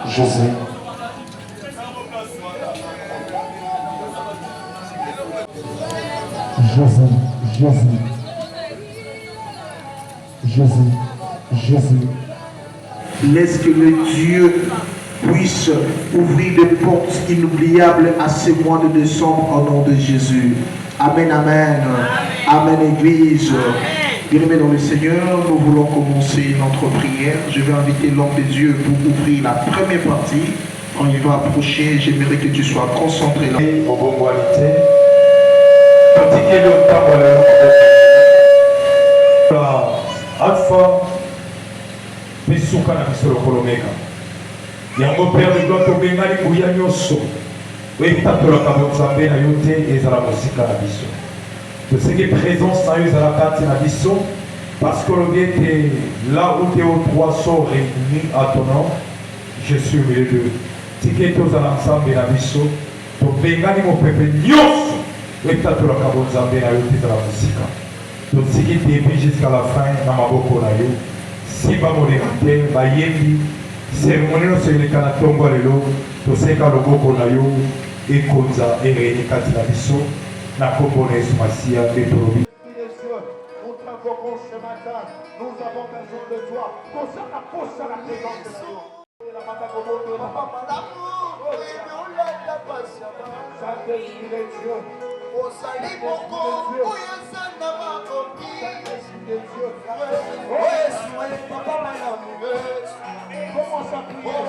Jésus. Jésus, Jésus, Jésus, Jésus. Laisse que le Dieu puisse ouvrir des portes inoubliables à ce mois de décembre au nom de Jésus. Amen, amen. Amen, Église. Bien-aimés dans le Seigneur, nous voulons commencer notre prière. Je vais inviter l'homme de Dieu pour ouvrir la première partie. Quand il va approcher, j'aimerais que tu sois concentré là. Alpha, Pesuka na biso lokolo meka. Yango Père de gloire tobengani buya nyonso. Oyetatolaka bonzambe na yo te ezala mosika na biso. Toseki présence na yo ezala kati na biso parce que olobi ete là où tes trois sont réunis à ton nom, je suis au milieu d'eux. Tike tozala nzambe na biso tobengani mopepe nyonso oyetatolaka bonzambe na yo te ezala mosika. Tosiki depuis jusqu'à la fin na maboko na yo. Si ba moderateur bayembi cérémonie nyonso eleka na ntongo lelo toseka loboko na yo ekonza ereni kati na biso na kombo na Yesu Masiya nde tolobi. Nous t'invoquons ce matin, nous avons besoin de toi. Kosaka la présence de Dieu. Saint-Esprit de Dieu. Commence à prier.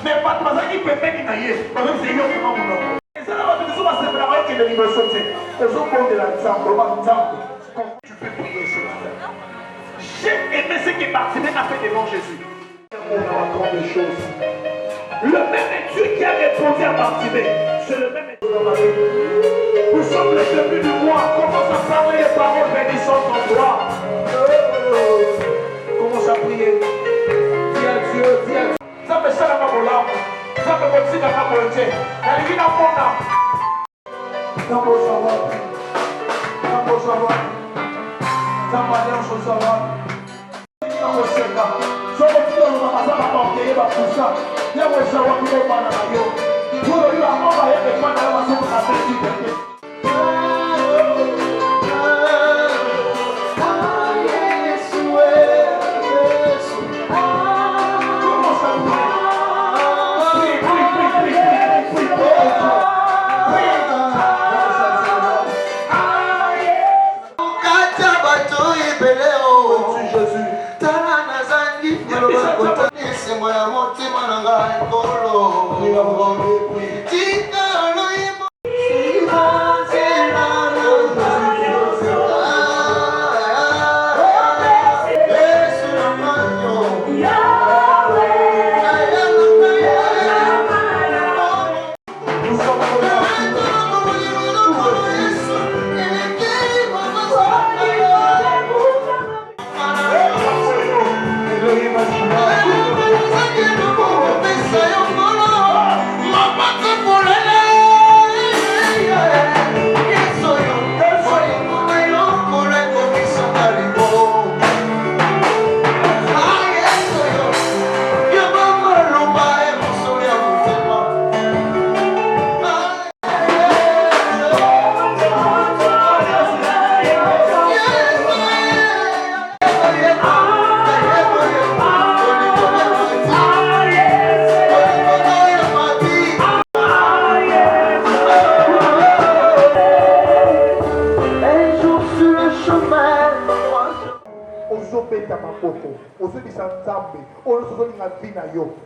Mais pas de qui peut faire qui n'aille pas. Même si il y a un moment. Et ça, là, tu peux pas se faire avec les niveaux sautés. Les autres de la Nzambe, tu peux prier ce matin. J'ai aimé ce qui Bartimée a fait devant Jésus. On apprend des choses. Le même Dieu qui a répondu à Bartimée, c'est le même Dieu dans ma vie. Nous sommes le début du mois. Commence à parler les paroles bénissantes en toi. Commence à prier. Dis à Dieu, dis à Dieu. Ça me sert à ma bola. Ça me motive à ma volonté. Elle vit dans mon âme. Dans mon savoir. Dans mon savoir. Dans ma lien, je savoir. Dans mon secret. So what you don't know, I'm about to get a push up. Now we're so what you don't want to know. Put a lot of my head, but I was so happy.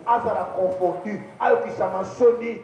Azara confondu, alors qu'il s'en a sonné.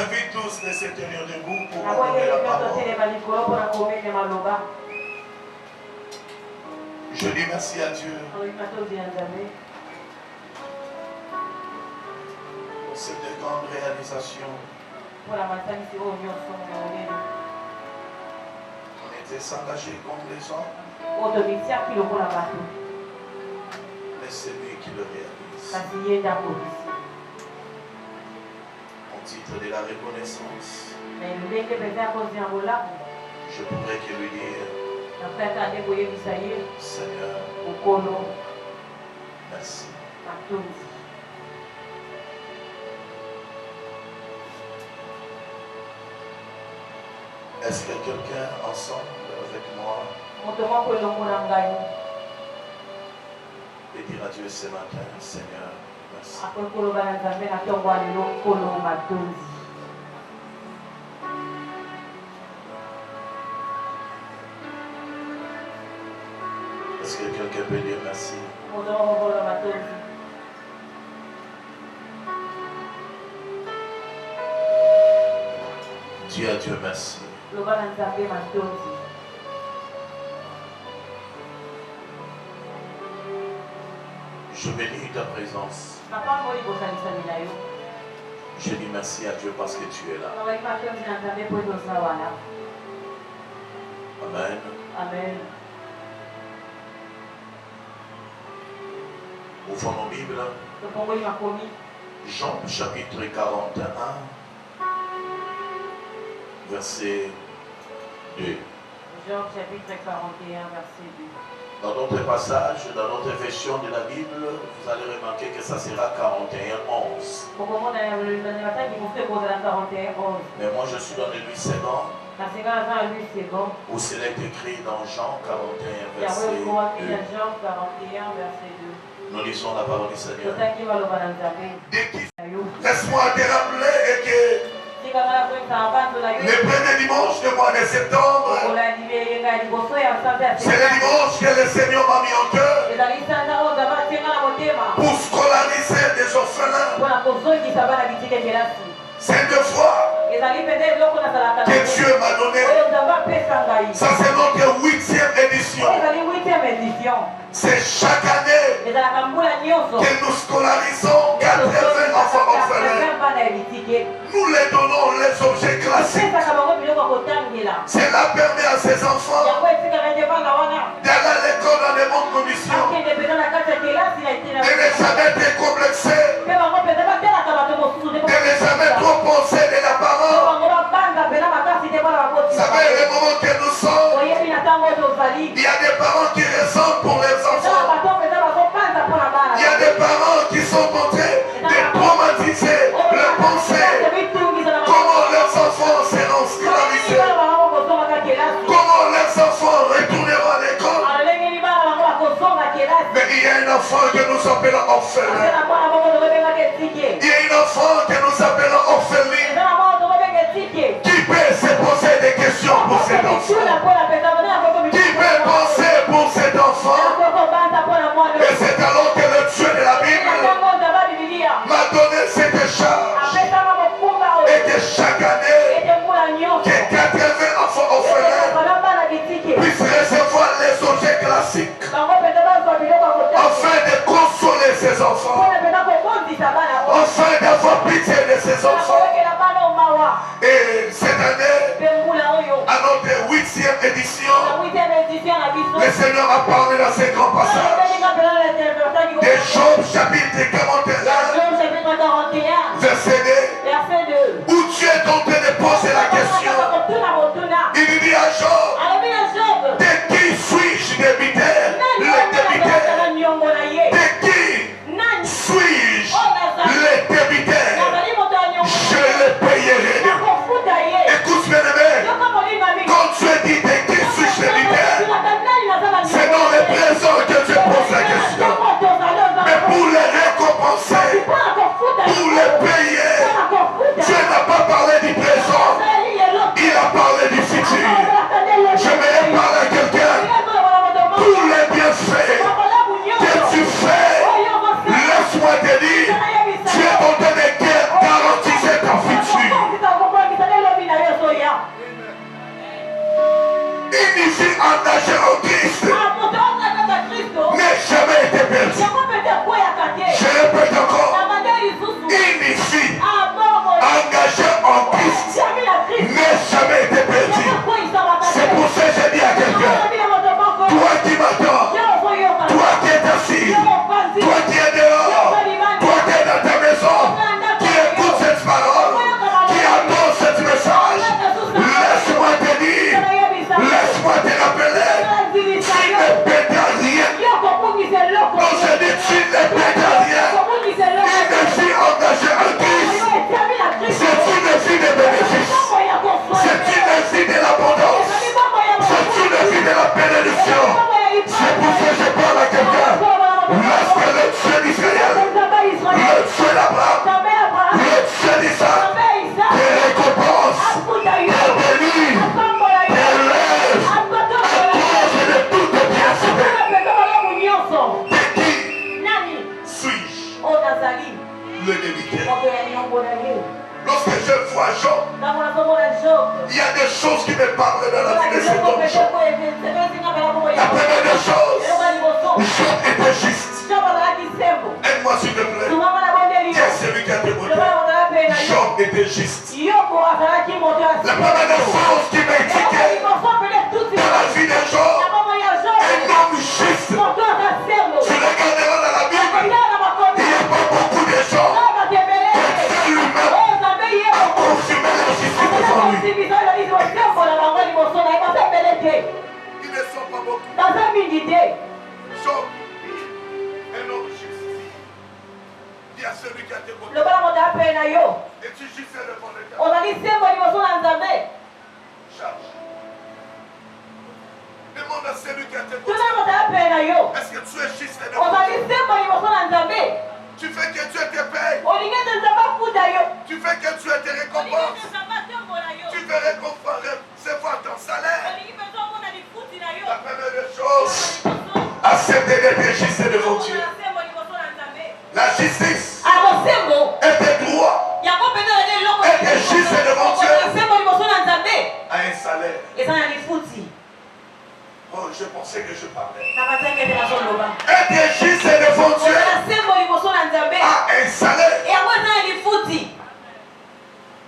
invite tous de se tenir debout pour naboyi honorer la nyonso parole. telema likolo mpona komeme maloba Je dis merci à Dieu alobi matozi ya nzambe pour cette grande réalisation. mpona masanisi oyo nyonso na monene On était s'engager comme les hommes, oyo tomitiaki lokola bato mais c'est lui qui le réalise. kasi ye nde akomisi Au titre de la reconnaissance, na ndenge mpenza ya kozi ya bolamu je pourrais que lui dire, nakoyaka nde koyebisa ye Seigneur, mokolo merci. matondi Est-ce que quelqu'un ensemble avec moi moto moko elongo na ngai peut dire à Dieu ce matin, Seigneur, merci. akoki koloba na nzambe na ntongo ya lelo nkolo matondi Est-ce que quelqu'un peut dire merci? moto moko koloba matondi Dis à Dieu merci. loba na nzambe matondi Je bénis ta présence. napamboli bosalisani na yo Je dis merci à Dieu parce que tu es là. nalobi matondi na nzambe mpo toza wana Amen. amen Ouvrons nos Bibles. topongoli makomi Jean chapitre 41, verset 2. Jean chapitre 41 verset 2 Dans notre passage, dans notre version de la Bible, vous allez remarquer que ça sera 41, 11. bokomona batangi mosusu ekozala 41 11 Mais moi je suis dans le 8 second, kasi ngai naza na lui second où c'est écrit dans Jean 41, yango verset ekomami na 2. Jean 41 verset 2 Nous lisons la parole du Seigneur. totangi baloba na nzambe Dès qu'il- na yo Laisse-moi te rappeler que tika ngai nazoyebisa na bando na yo le premier dimanche du mois de septembre, okola libeyenga ya liboso ya sanza ya c'est le dimanche que le Seigneur m'a mis en cœur ezali sanza oyo nzambe atenga na motema pour scolariser des orphelins. mpona kozongisa bana bitike kelasi C'est deux fois ezali mpenza eloko nazalaka que Dieu m'a donné. oyo nzambe apesa ngai Ça c'est notre 8e édition. oyo ezali 8e édition C'est chaque année ezalaka mbula nyonso que nous scolarisons 80 enfants orphelins. bana ya bitike Nous les donnons les objets classiques. pesaka bango biloko ya kotangela Cela permet à ces enfants yango etikaka ete bana wana d'aller à l'école dans de bonnes conditions, akende mpenza na kati ya kelasi na etena de ne jamais être complexés, mpe bango mpenza batelaka bato mosusu te de ne jamais trop penser de la parole. bango babanga mpenza makasi te bana Vous savez, le moment que nous sommes, oyebi na ntango oyo tozali il y a des parents qui ressentent pour les eza na enfants. bato mpenza bazopanza mpona bana Il y a des parents qui sont en train de traumatiser leurs pensées. Comment leurs enfants seront scolarisés? Comment leurs enfants retourneront à l'école? Mais il y a un enfant que nous appelons orphelin. Il y a un enfant que nous appelons orpheline. Qui peut se poser des questions pour cet enfant? Qui peut penser pour cet enfant? Et c'est alors que le Dieu de la Bible m'a donné cette charge. Et que chaque année, que 80 enfants orphelins puissent recevoir les objets classiques afin de consoler ces enfants, afin d'avoir pitié de ces enfants. Et cette année, à notre 8e édition, le Seigneur a parlé dans ces grands passages de Job chapitre 41, verset 2, où Dieu est en train de poser la question. Il dit à Job, de qui suis-je débiteur? Le débiteur. De qui suis-je le débiteur? Je le payerai. Écoute bien aimé, quand Dieu dit de qui suis-je débiteur, c'est dans les présents que Dieu pose la question. Mais pour les récompenser, pour les payer, Dieu n'a pas parlé du présent, le délicat. okulani omona ye. Lorsque je vois Job, Ntango nazomona Job, il y a des choses qui me parlent dans la vie de cet homme. La première des choses, Job était juste. Aide-moi s'il te plaît. Dis à celui qui a témoigné. Job était juste. La première des choses qui m'a indiqué dans la vie de Job, un homme juste. Tu regarderas dans la Bible, il n'y a pas beaucoup de gens qui lui-même ont confirmé la justice devant lui. Ils ne sont pas beaucoup. Job, un homme juste. Dis à celui qui a témoigné. Es-tu juste devant le cas? Charge. Demande à celui qui a témoigné. Est-ce que tu es juste devant le cas? Tu fais que Dieu te paye. Tu fais que Dieu te récompense. Tu veux recevoir ton salaire. La première des choses, accepter d'être juste devant Dieu. La justice et tes droits être juste devant Dieu a un salaire. Oh, je pensais que je parlais. Être juste devant Dieu a un salaire.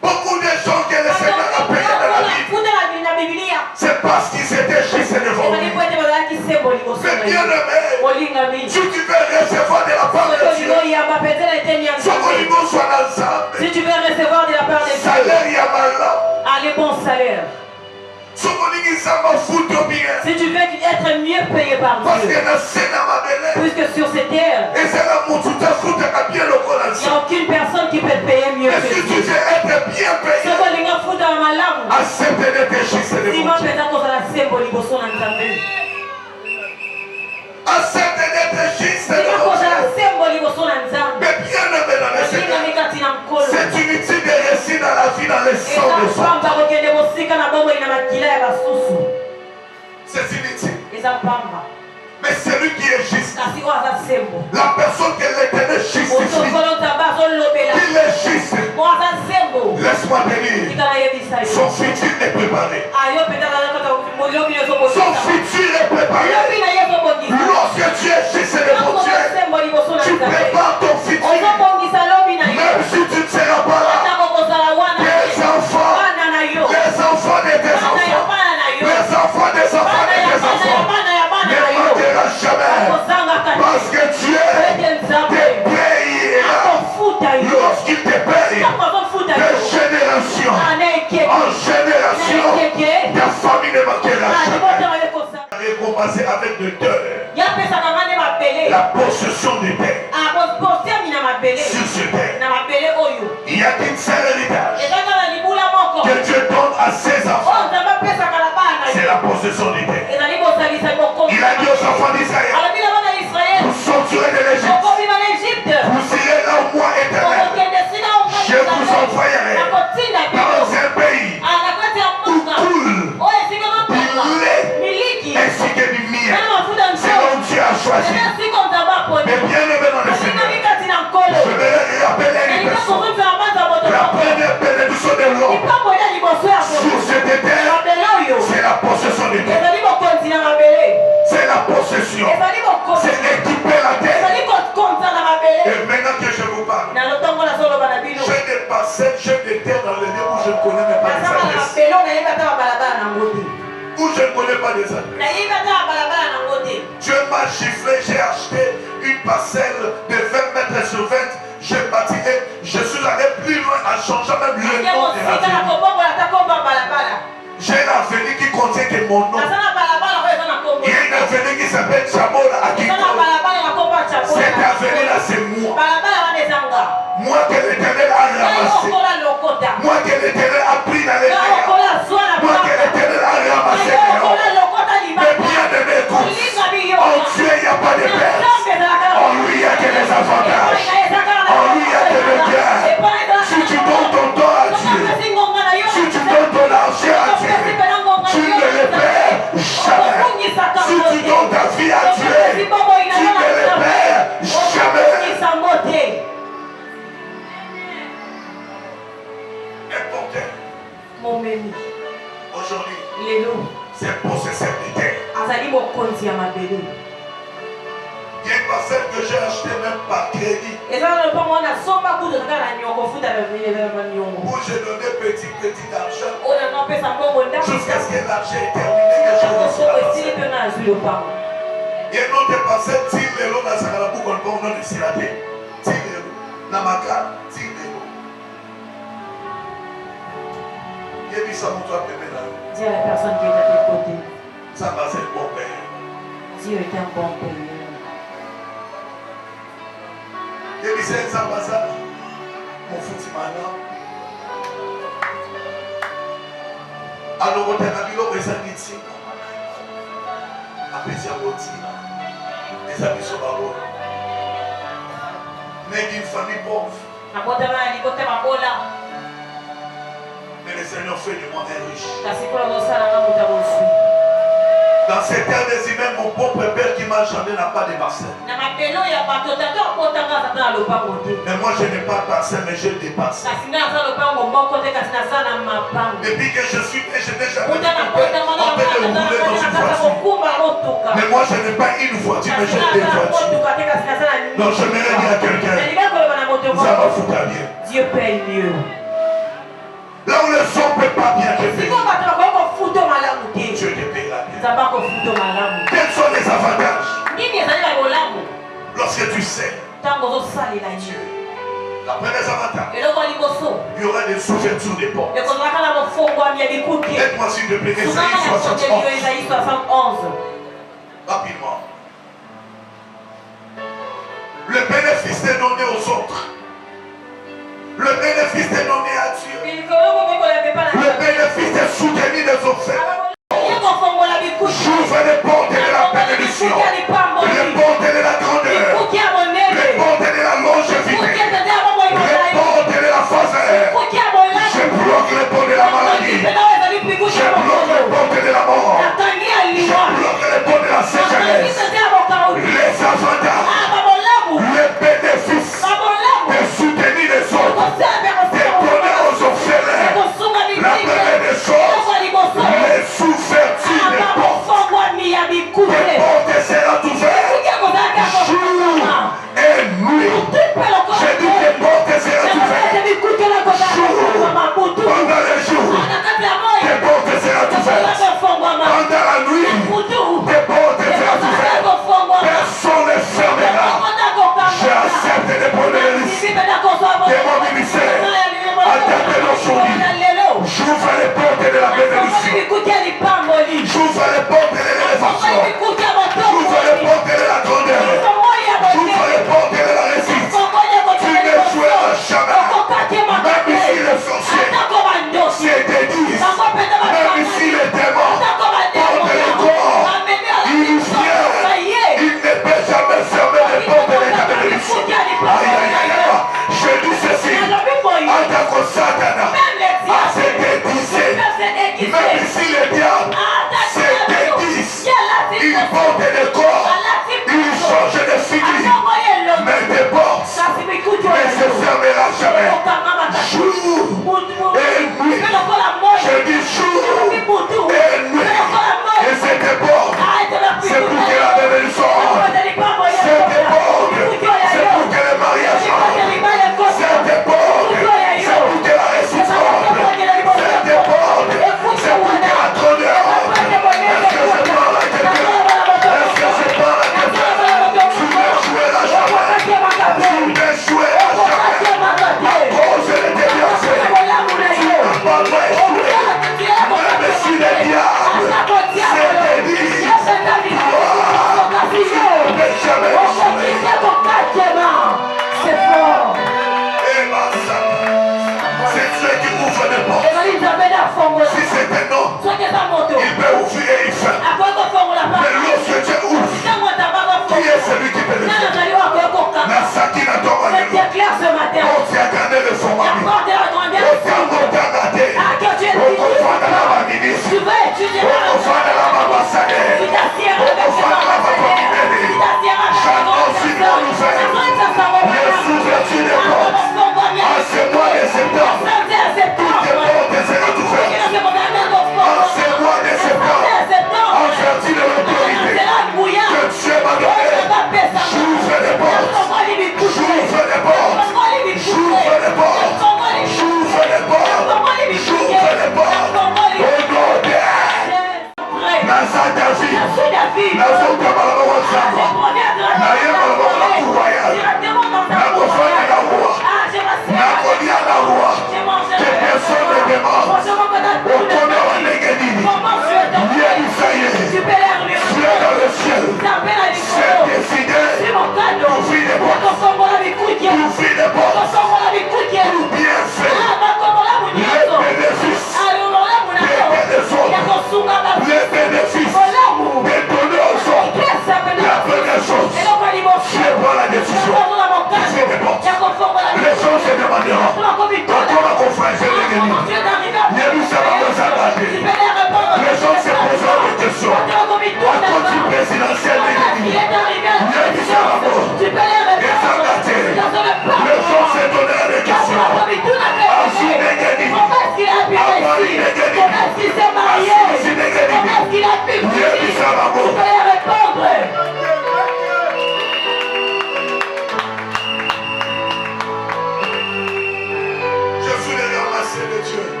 Beaucoup de gens que le Seigneur a payé dans la Bible, c'est parce qu'ils étaient juste devant lui. Mais bien aimé, si tu veux recevoir de la part de Dieu, si tu veux recevoir de la part de Dieu, les bons salaires. Si tu veux être mieux payé par Dieu, puisque sur cette terre, il n'y a aucune personne qui peut te payer mieux que si tu Dieu. veux être bien payé, accepte d'être juste devant Dieu. Accepte d'être juste devant Dieu. Mais bien aimé dans le Seigneur, c'est inutile de rester dans la vie dans le sang de son. C'est inutile. Mais celui qui est juste, la personne que l'Éternel justifie, il est juste. Laisse-moi te dire, son futur est préparé. Son futur est préparé. Lorsque tu es juste devant Dieu, tu prépares ton futur. Même si tu ne seras pas là, tes enfants, les enfants de tes enfants, les enfants des enfants de tes enfants ne manqueront jamais. Parce que Dieu te paye lorsqu'il te paye de génération en génération, ta famille ne manquera jamais. Récompensé avec de terre la possession de terre sur ce terre. Il y a qu'une seule héritage que Dieu donne à ses enfants. C'est la possession de terre. Il a dit aux enfants d'Israël, vous sortirez de l'Égypte, vous irez là où moi éternel. Je vous envoyerai dans un pays où coule du lait ainsi que du miel. C'est là où Dieu a choisi. Mais bien aimé dans le Seigneur, je vais rappeler une personne. La première bénédiction de l'homme sur cette terre, c'est la possession de terre. C'est la possession. C'est équiper la terre. Et maintenant que je vous parle, j'ai des parcelles, j'ai des terres dans le lieu où je ne connais même pas les adresses. Où je ne connais pas les adresses. Dieu m'a chiffré, j'ai acheté une parcelle de 20 mètres sur 20. J'ai bâti et je suis allé plus loin en changeant même le nom de l'avenue. J'ai l'avenue qui contient que mon nom. Il y a une avenue qui s'appelle Chamola à Kiko. Cette avenue-là, c'est moi. Moi que l'Éternel a ramassé. Moi que l'Éternel a pris dans les mains. Moi que l'Éternel a ramassé. Mais bien de mes courses, en Dieu, il n'y a pas de perte. En lui, il n'y a que des avantages. En lui, il n'y a que le bien. Si tu donnes ton temps à Dieu, si tu donnes ton argent à Dieu, tu ne le perds jamais. Si tu donnes ta vie à Dieu, tu ne le perds jamais. Aujourd'hui, c'est possesseur de terre. Il y a une parcelle que j'ai achetée même par crédit. Où j'ai donné petit argent. Jusqu'à ce que l'argent est terminé. Il y a une autre parcelle, Tilelo, dans Sakalabou, qu'on peut nom de Siraté. Tilelo, Namaka, Tilelo. Il y a dit ça pour toi, bébé. Dis à la personne qui est à tes côtés. Ça va, c'est le bon père. Dieu est un bon père. Il y a dit c'est un ambassade. Mon foutu maintenant. Alors, on a dit que ça dit ici. Après, c'est un rotina. Les amis sont là. Mais d'une famille pauvre. Mais le Seigneur fait de moi un riche. Dans ces terres des humains, mon propre père qui m'a chanté n'a pas de bassin. Mais moi je n'ai pas de bassin, mais j'ai des bassins. Depuis que je suis né, je n'ai jamais vu mon père en train de rouler dans une voiture. Mais moi je n'ai pas une voiture, mais j'ai des voitures. Donc je me dire à quelqu'un, ça va foutre bien. Dieu paye mieux. Là où les hommes ne peuvent pas bien te payer, Dieu te payera bien. Quels sont les avantages? Lorsque tu sais Dieu. La première avantage, il y aura des ouvertures des portes. Aide-moi s'il te plaît, Ésaïe 71. Rapidement. Le bénéfice est donné aux autres. Le bénéfice est donné à Dieu. Le bénéfice est soutenu des offres. J'ouvre les portes de la bénédiction, les portes de la grandeur, les portes de la longévité, les portes de la faveur. Je bloque les portes de la maladie. Je bloque les portes de la mort. Je bloque les portes de la sécheresse. Les avantages, les bénéfices de soutenir les autres, de donner aux orphelins la première des choses, les ouvertures des portes. Les portes seront ouvertes jour et nuit. J'ai dit que les portes seront ouvertes jour, pendant les jours, les portes seront ouvertes. Pendant la nuit, les portes seront ouvertes. Personne ne fermera. J'accepte de prendre le risque de mon ministère à date d'aujourd'hui. J'ouvre les portes de la bénédiction. J'ouvre les portes de l'élévation. J'ouvre les portes de la grandeur. J'ouvre les portes de la réussite. Tu ne joueras jamais. Même ici les sorciers se dédisent. Même ici les démons portent les corps. Il vient. Il ne peut jamais fermer les portes de la bénédiction. Aïe, aïe, aïe. Je dis ceci. Attaque Satan. À se dédiser. Même ici les diables se dédisent. Ils portent des corps. Ils changent de figure. Mais des portes ne se fermera jamais. Jour et nuit. Je dis jour et nuit. Et c'est des portes. C'est pour que la bénédiction. C'est des portes. C'est pour que le mariage. C'est des portes. C'est pour que la résistance. C'est des portes. C'est pour que la grandeur. Est-ce que je parle à quelqu'un? Est-ce que je parle à quelqu'un? Tu n'échoueras jamais. Tu n'échoueras jamais. À cause de tes bienfaits.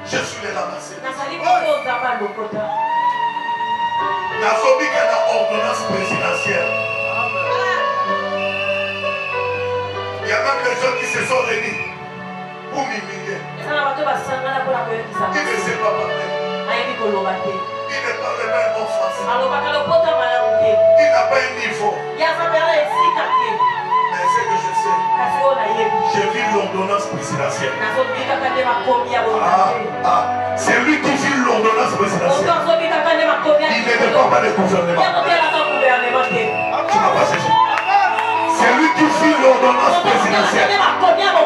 Je suis les ramassé. Nazobi qui a une ordonnance présidentielle. Il y a même des gens qui se sont réunis pour m'humilier. Il ne sait pas parler. Il ne parle pas un bon français. Il n'a pas un niveau. Mais c'est que je sais. J'ai vu l'ordonnance présidentielle. C'est lui qui vit l'ordonnance présidentielle. Il ne dépend pas du gouvernement. Tu m'as pas saisi. C'est lui qui vit l'ordonnance présidentielle.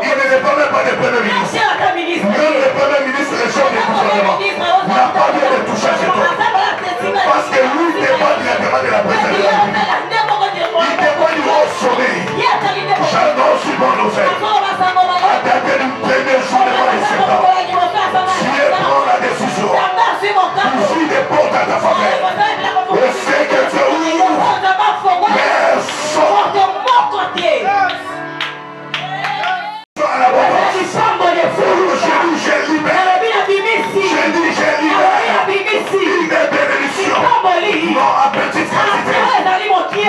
Il ne dépend même pas du Premier ministre. Même le Premier ministre, le chef du gouvernement, n'a pas lieu de toucher à ce tour. Parce que lui dépend directement de la présidence de la République. Il dépend du haut sommet. J'annonce une bonne nouvelle. À dater du premier jour de mois de septembre, tu prends la décision. Tu suis des portes à ta famille. Et c'est que tu ouvres. Mais sors. À la bonne. Je libère. Je dis j'ai libéré. Une bénédiction. Non à petite quantité.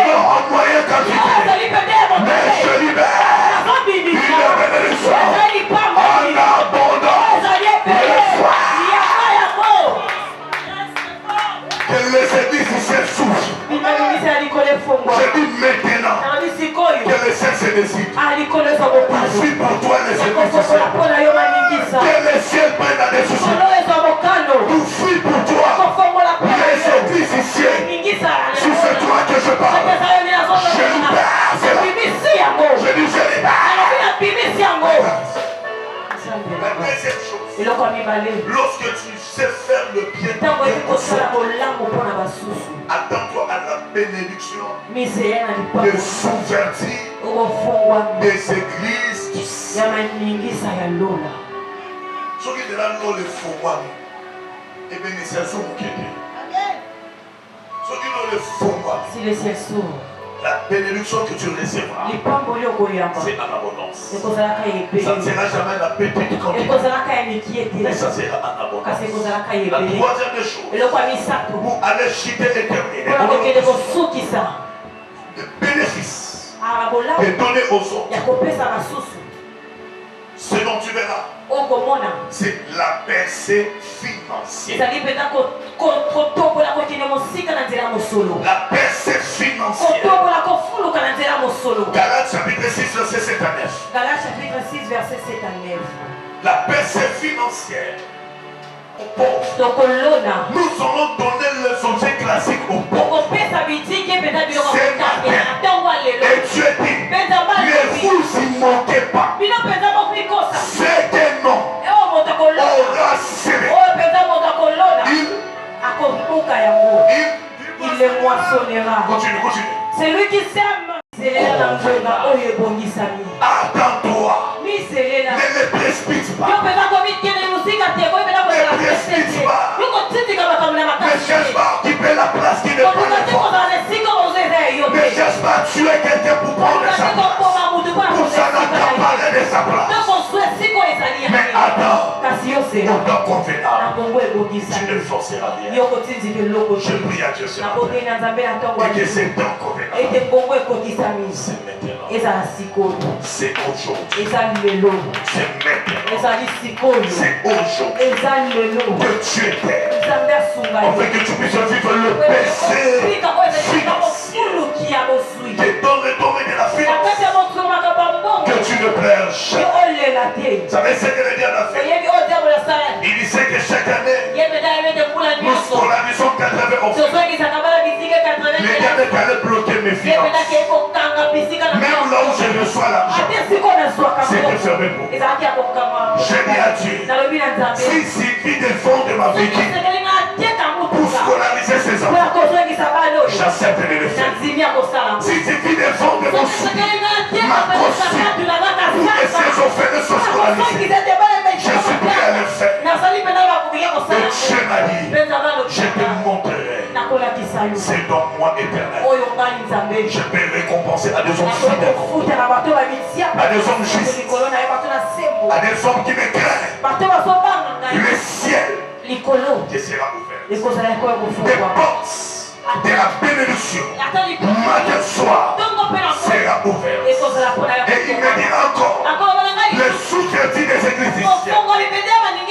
Non en moyenne quantité. Mais je libère. Une bénédiction. En abondance. Que les églises ici souffrent. Je dis maintenant que le ciel se décide. Je suis pour toi les églises ici. Que le ciel prenne la décision. Je suis pour toi les églises ici. Si c'est toi que je parle, je libère cela. Je dis je libère. La deuxième chose, lorsque tu sais faire le bien, attends-toi à la bénédiction de souvertir des églises du ciel. Ceux qui là non le font, et bien les ciels sont moqués. Ceux qui non le font, si le ciel s'ouvre, la bénédiction que tu recevras, c'est en abondance. Ça ne sera jamais la petite quantité, mais ça sera en abondance. La troisième des choses, vous allez chiter et terminer de bénéfices et donner aux autres. Ce dont tu verras, c'est la percée financière. La percée financière. Galates chapitre 6 verset 7 à 9. La percée financière. Nous allons donner les objets classiques aux pauvres. C'est matin. Et Dieu dit, ne vous y moquez pas. C'est que non. Aura serré. Il les moissonnera. Continue. C'est lui qui sème. Attends-toi. Ne les précipite pas. Ne cherche pas à occuper la place qui ne prend pas. Ne cherche pas à tuer quelqu'un pour prendre sa place. Pour ça n'accaparer de sa place. Mais attends, au temps convenable, tu ne forceras rien. Je prie à Dieu ce matin. Et que c'est temps convenable. C'est maintenant. C'est aujourd'hui. C'est maintenant. C'est aujourd'hui. Que tu étais. Afin que tu puisses vivre le péché financier. Que dans le domaine de la finance, que tu ne perds jamais. Vous savez ce que le diable a fait? Il disait que chaque année, nous scolarisons 80 enfants. Le diable est allé bloquer mes finances. Même là où je reçois l'argent, c'est fermé pour moi. Je dis à Dieu, s'il suffit des fonds de ma véhicule pour scolariser ces enfants, j'accepte de le faire. S'il suffit des fonds de mon soutien, ma costume, pour que ces enfants soient scolarisés, je suis prêt à le faire. Et Dieu m'a dit, je te montrerai. C'est dans moi éternel. Je peux récompenser à des hommes fidèles, à des hommes justes, à des hommes qui me craignent. Le ciel te sera ouvert. Des portes de la bénédiction, matin soir, sera ouvert. Et il me dira encore, le sous-crédit des églises ici.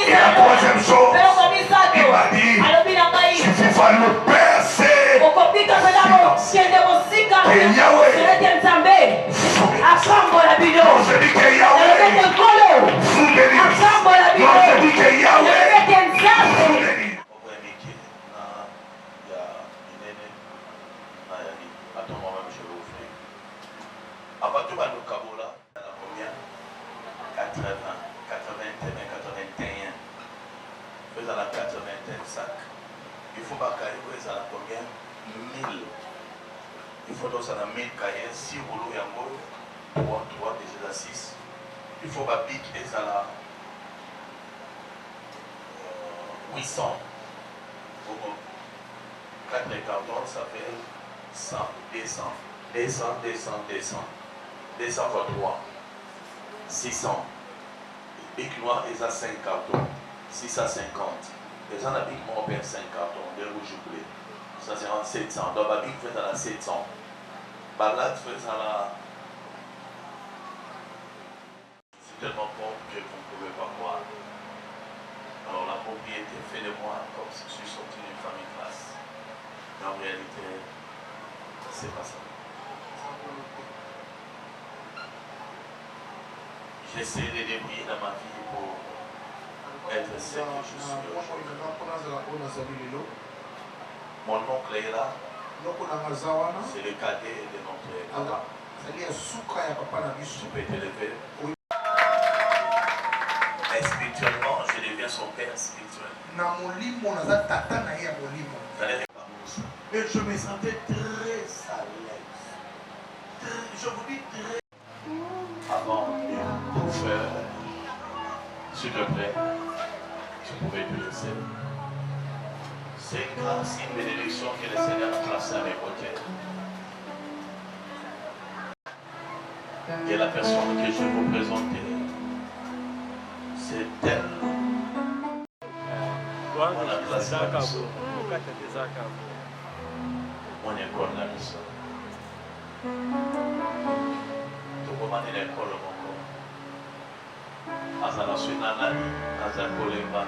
Et la troisième chose, il m'a dit, il faut falloir percer. Et Yahweh, non, je dis que Yahweh vous bénisse. Non, je dis que Yahweh vous bénisse. À partir de Kabola, la première 80, 81, 81. Faisant la 85. Il faut pas qu'il y ait la première 1000. Il faut donc ça la 1000 cahiers, 6 rouleaux yango, 3 déjà 6. Il faut pas piquer et ça la 800. 4 cartons, ça fait 100, 200. 200, 200, 200. 200 fois 3. 600. Bic noir, ils ont 5 cartons. 650. Les gens habitent mon père 5 cartons. De rouge bleu. Ça c'est en 700. Donc, Babic fait à la 700. Balade fait à la. C'est tellement pauvre que vous ne pouvez pas voir. Alors, la propriété fait de moi comme si je suis sorti d'une famille classe. Mais en réalité, c'est pas ça. J'essaie de débrouiller dans ma vie pour être ce que je suis aujourd'hui. Mon oncle est là. C'est le cadet de notre papa. Je peux t'élever. Mais spirituellement, je deviens son père spirituel. Et je me sentais très à l'aise. Je vous dis très. Avant de faire, s'il te plaît, tu pouvais te laisser. C'est une grâce, une bénédiction que le Seigneur a placée à mes côtés. Et la personne que je vais vous présenter, c'est elle. On a classé la mission. On est comme la mission. Tukomani l'école moko. Azala suina nani, azala kolemba.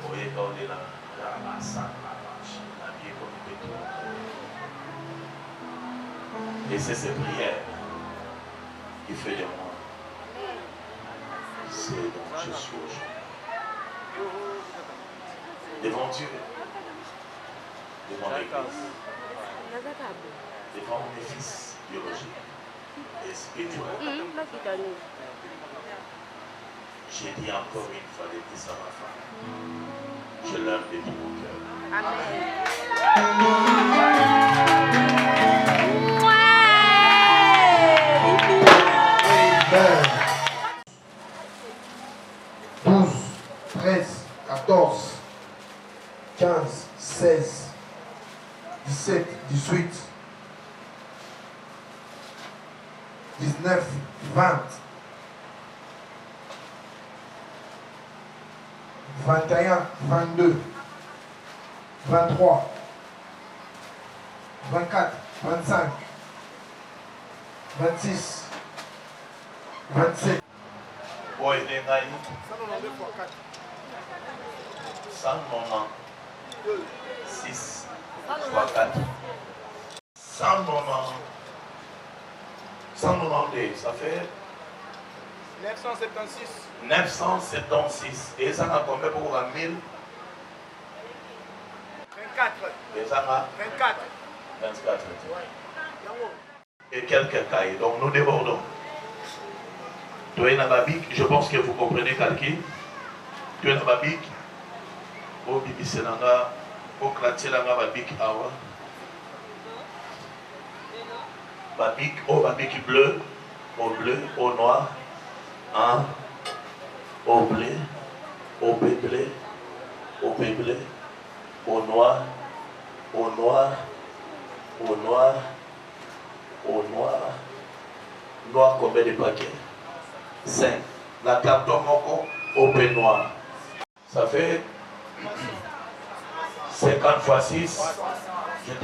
Oyeka odela, rama sana, na bien comme tout. Et c'est ces prières qui fait de moi. C'est donc je suis aujourd'hui. Devant Dieu, devant l'Église, devant mes fils biologiques et spirituels. J'ai dit encore une fois de plus à ma femme. Je l'aime de tout mon cœur. Amen. 12, 13, 14, 15, 16, 17, 18, 19, 20, 21, 22, 23, 24, 25, 26, 27. Boy, les naïfs. 196 fois 4. 192, ça fait 976. 976. Et ça a combien pour 1000? 24. Et ça a 24. 24. Et quelques cailles. Donc nous débordons. Tu es dans la bique, je pense que vous comprenez calcul. Tu es dans la bique. Au bibi senanga, au clatier langa babik awa. Babik, au babik bleu, au noir, hein, au bleu, au bleu, au bleu, au noir, Au noir. Au noir. Noir combien de paquets? 5. La carton moko au noir. Ça fait 50 fois 6.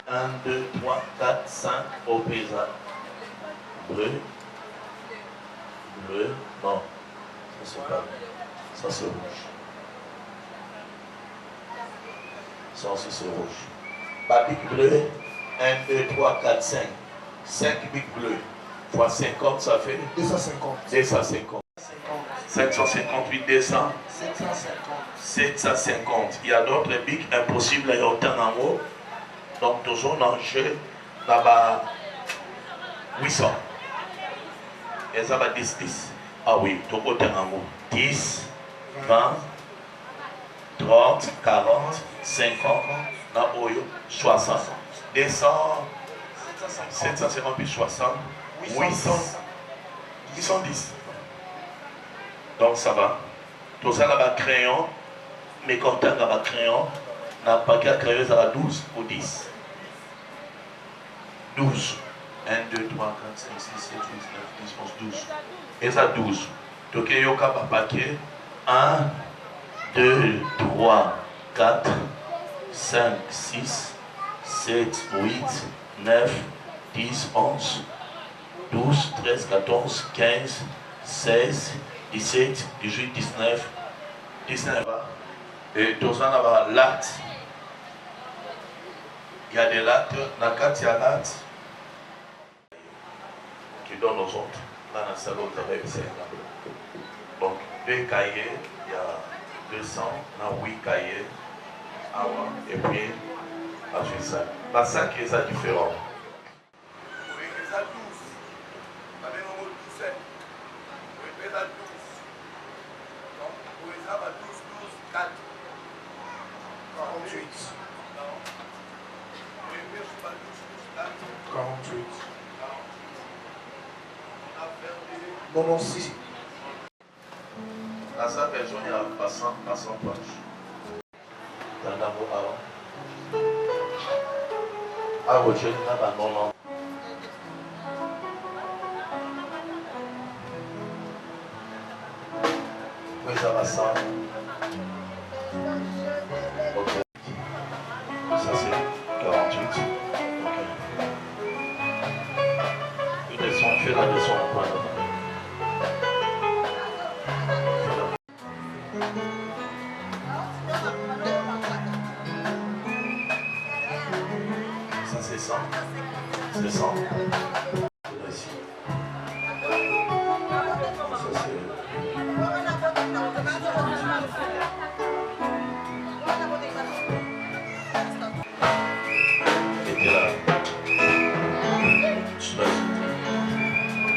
1, 2, 3, 4, 5 au paysan. Bleu. Bleu. Non. Ça c'est pas. Ça c'est rouge. Ça aussi c'est rouge. Bah, bic bleu. 1, 2, 3, 4, 5. 5 bic bleus. Fois 50, ça fait 250. 250. 558, 200. 750. Il y a d'autres bics impossibles à y obtenir en haut. Donc, toujours dans le jeu, là-bas, 800. Et ça va 10, 10. Ah oui, tout côté en haut. 10, 20, 30, 40, 50, là haut, 60. 200, 750 plus 60, 800, 810. Donc ça va. Tout ça là-bas, crayon, mais quand on a crayon, n'a pas qu'à crayon, ça va 12 ou 10. 12. 1, 2, 3, 4, 5, 6, 7, 8, 9, 10, 11, 12. Et ça 12. Donc il y a un paquet. 1, 2, 3, 4, 5, 6, 7, 8, 9, 10, 11, 12, 13, 14, 15, 16, 17, 18, 19, 19. Et tout ça là-bas, latte. Il y a des lattes, dans le il y a latte. Tu donnes aux autres. Là, dans le salon, vous avez 50. Donc, 2 cahiers, il y a 200, dans 8 cahiers. Et puis, ensuite ça. La 5 est ça différent. Oui, c'est ça 12. Ça fait au 17. Oui, c'est ça 12. Donc, oui, ça va 12, 12, 4. 48. Non. Oui, mais je pas 12, 12, 4. 48. On a perdu. Non, non, 6. Dans sa version, il y a passant pages. Dans l'amour avant. Ah, oui, je n'ai pas non, non. Oui, ça va ça. Ok. Ça c'est 48. Ok. Une leçon, fais la leçon en point là-bas. Ça c'est 100. C'est 100. Là ici. Ça c'est... Et là. Je laisse.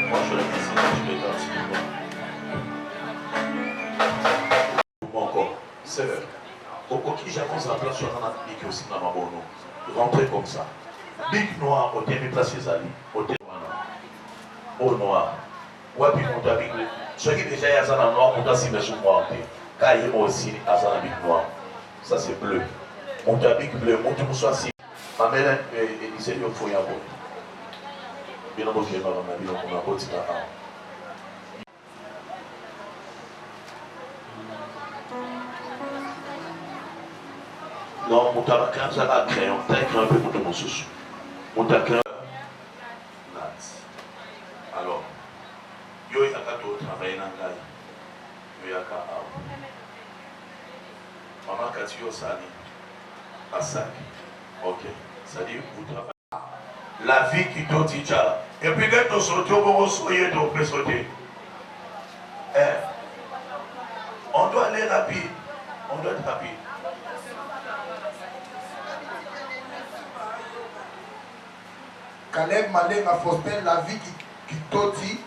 Moi je le laisse, je vais danser. Bon encore. C'est vrai. Au qui j'avance en place sur un bic aussi dans ma bonne. Rentrez comme ça. Bic noir, au thème place les alliés. Au thème au noir. Ouais, puis mon bic. Ceux qui déjà y a ça dans le noir, mon si mais sur moi. Car il y a aussi à ça dans bic noir. Ça c'est bleu. Mon bic bleu, mon tout soit si. Ma mère disait il faut y avoir. Bien entendu, je vais pas ma vie, on a continué à. Non, mon tabac, ça va crayon, t'as écrit un peu pour mon sous. Mon tabac, alors, yo y a qu'à travailler dans le gars. Yo y a qu'à. Maman, quand tu es au sali, à 5. Ok, ça dit, vous travaillez. La vie qui te dit déjà. Et puis, quand tu sautes, vous soyez, tu peux sauter. On doit aller rapide. On doit être rapide. Caleb Malenga Faustin, la vie qui te dit.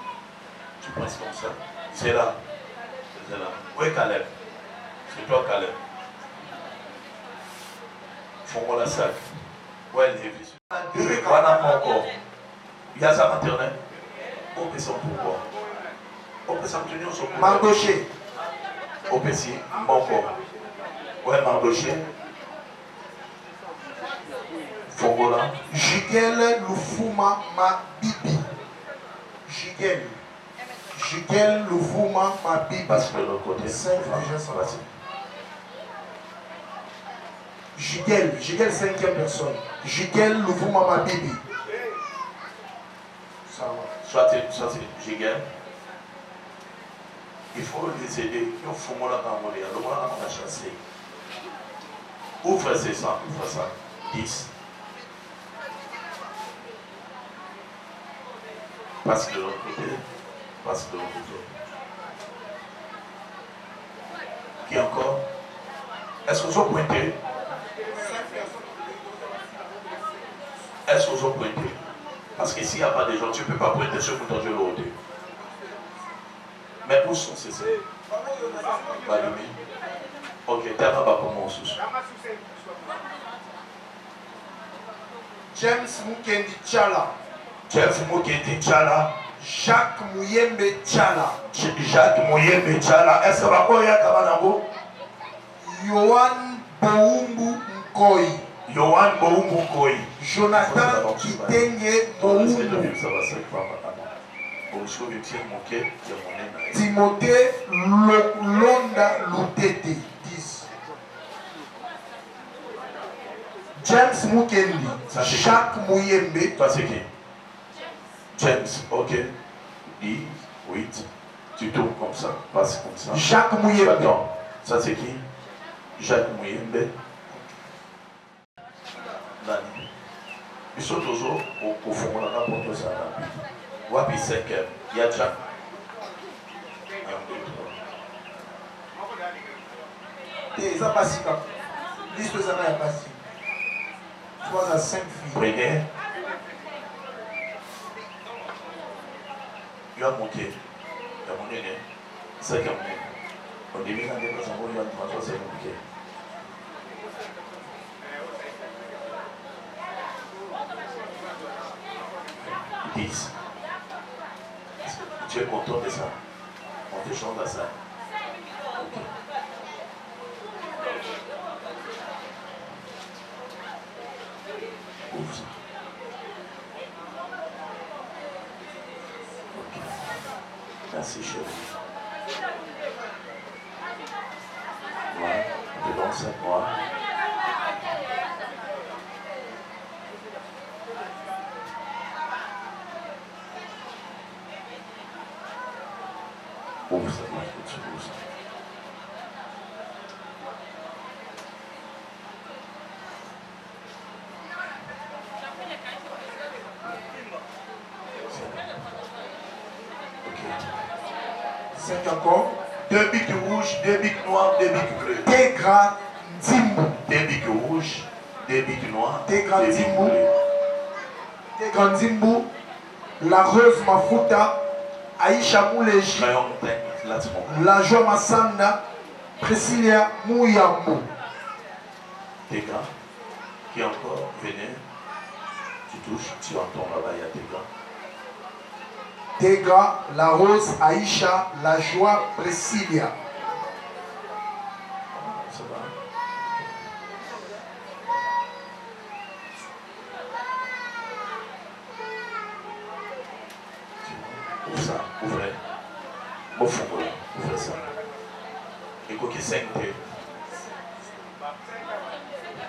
Tu penses comme ça? C'est là. C'est là. Où est Caleb? C'est toi, Caleb. Font-moi la sac. Où est Lévi? Voilà mon corps. Il y a sa maternelle. Où est son pouvoir? Où est son tenir son pouvoir? Mardoché. Où est si mon corps? Où est Mardoché? Fongola. Jigel Lufuma Mabibi. Jigel. Jigel Lufuma Mabibi. Passe de l'autre côté. 5 déjà sont Vas-y. Jigel 5e personne. Jigel Lufuma Mabibi. Ça va. Soit c'est Jigel. Il faut les aider. Il faut que nous la chasser. Ouvre ça, ouvre ça. 10. Passe de l'autre côté. Passe de l'autre côté. Qui encore? Est-ce que vous avez pointé? Est-ce que vous avez pointé? Parce que s'il n'y a pas de gens, tu ne peux pas pointer sur le bouton de l'autre. Mais où sont ces ailes? Ok, terre là-bas pour moi aussi. James Mukendi Tchala. James Mukendi Tchala. Jacques Mouyembe Tchala. Jacques Mouyembe Tchala. Est-ce que va quoi ya kabanango? Yohan Boumbu Nkoi. Yohan Boumbu Nkoi. Jonathan Kitenge Boumbu. Timothée Londa Lutete. 10. James Mukendi. Jacques Mouyembe. Toi c'est qui? James, ok. 10, 8. Tu tournes comme ça. Passe comme ça. Jacques Mouyembe. Attends, ça c'est qui? Jacques Mouyembe. Nani. Ils sont toujours au fond de la porte ça. Wapi 5e. Yadja. 1, 2, 3. Ça passe pas. Liste ça n'a pas passé. 3 à 5 filles. Prenez. Il a monté. Il a monté. 5e. Au début, il a dit que ça va 33, c'est compliqué. Tu es content de ça? On te chante à ça. Okay. Ouvre ça. Ok. Merci chérie. Voilà. On te donne 5 mois. Ouvre ça, ouvre ça. Ok. 5 encore. 2 bics rouges, 2 bics noirs, 2 bics bleus. Tegra Nzimbu. 2 bics rouges, 2 bics noirs, 2 Tegra bics Nzimbu. bleus. Tegra Nzimbu. La Rose Mafuta. Aïcha Mouleji. Crayon teint, là tu comprends. La Joie Massanda. Priscilla Mouyambo. Tegra. Qui encore? Venez. Tu touches, tu entends là-bas, il y a Tegra. Tegra, La Rose, Aïcha, La Joie, Priscilla. Ça va? Ouvre ça, ouvrez. Au fond, ouvrez ça. Et quoi qui 5 T.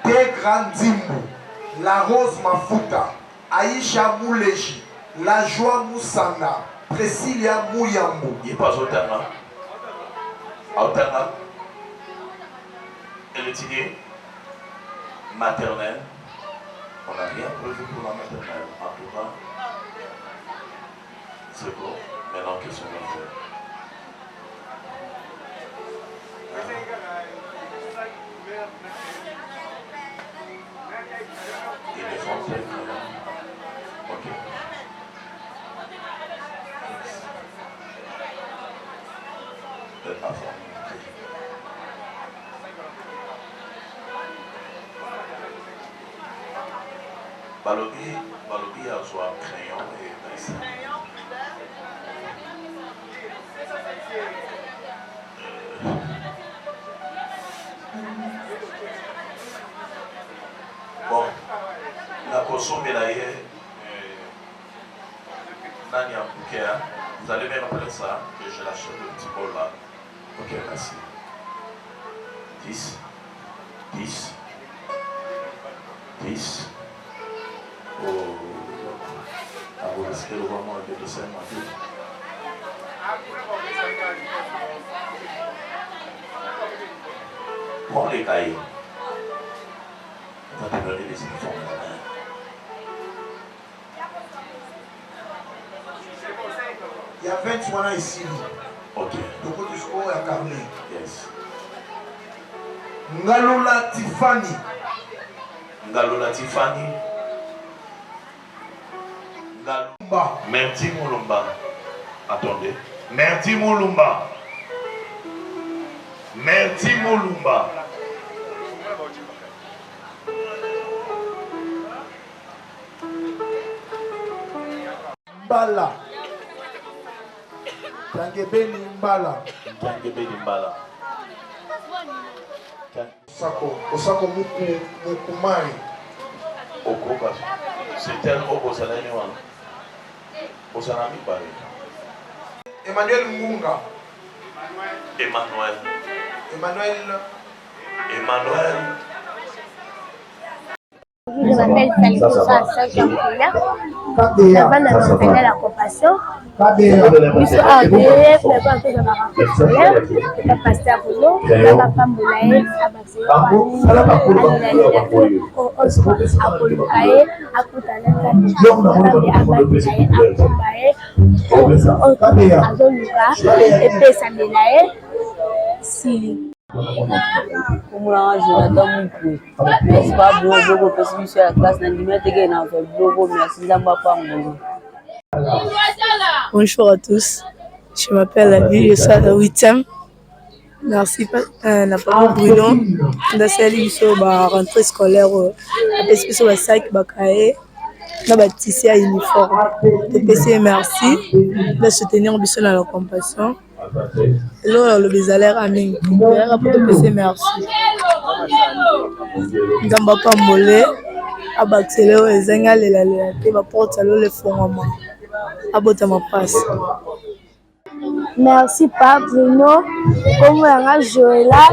Tegra Nzimbu. La Rose Mafuta. Aïcha Mouleji. La Joie Moussanga. Priscilla Mouyambo. Il passe au terme. Au terme. Et l'étudier maternelle. On n'a rien prévu pour la maternelle. En tout cas, c'est bon. Maintenant, qu'est-ce qu'on va faire? Il est français. Ok. De ta femme. Balobi a joué un crayon et ça. Bon, Nani a bouquet, hein? Vous allez même après ça, que je lâche le petit bol là. Ok, merci. 10, 10, 10. Oh, ah, vous risquez le vraiment avec le 5 mois. Prends les cahiers. On va te donner les uniformes. Il y a 21 ans ici. Ok. Donc tu score à Carnet. Yes. Ngalola Tiffany. Ngalola Tiffany. Ngalola. Merci Moulumba. Attendez. Merci Moulumba. Merci Moulumba. Mbala. Tangebeni Mbala. Tangebeni Mbala. Osako Mukumari. Okoba. C'est un Okosalani wan. Osanami Bari. Emmanuel Munga. Emmanuel. Je m'appelle Salikosa Sankampoula. Avant de faire la compassion, je suis arrivé pour faire le pasteur Boulot, le papa Moulaye, Kumulanga Jonathan Moukou. Merci pas beaucoup parce que je suis à la classe d'animateur dans le bloc. Merci Zamba Moukou. Bonjour à tous. Je m'appelle Abby, je suis à la 8e. Merci Papa Bruno. Dans cette émission, rentrée scolaire, la spéciale de sac bakaye, na bâtissé à uniforme. TPC merci de soutenir Bisson dans la compassion. Et là, le bézalaire a mis un TPC merci. Ngamba Pambole, Abaxelo et Zenga les porte à l'eau les fonds. Abota ma passe. Merci Papa Bruno. Comme on Joëla,